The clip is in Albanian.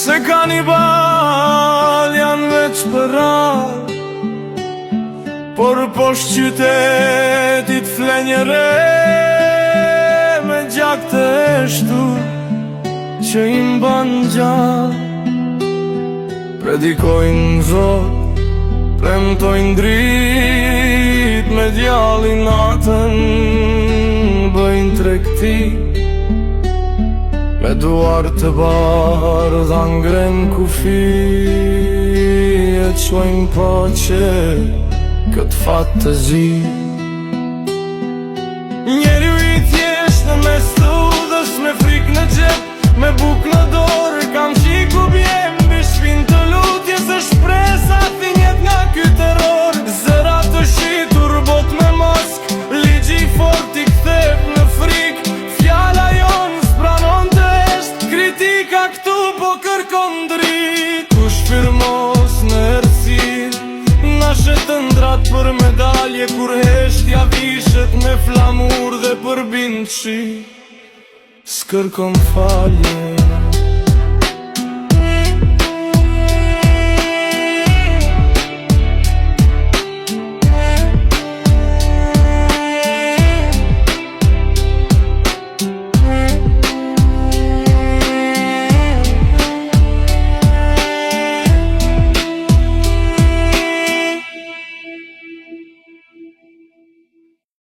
Se kanibal janë veç për rall, por poshtë qytetit fle një re me gjak të eshtur që i mban gjallë. Predikojnë Zot, premtojnë drit, me djallin natën bëjnë tregti. Me duar të bardha ngren kufi, e qojnë pace këtë fatëzi. Njeriu i thjesht në mes të udhës, me frik në xhep, me buk në dorë, kam qiku bjem mbi shpin të lutjes, e shpresa thinjet nga ky terror. Zëra të shitur bot me mask, ligji i fort i kthep në frik. Fjala jon s'pranon të esht, kritika këtu po kërkon drit. Kush firmos në errësirë, na shet ndrat për medalje, kur heshtja vishet me flamur dhe përbin shi, s'kërkon falje.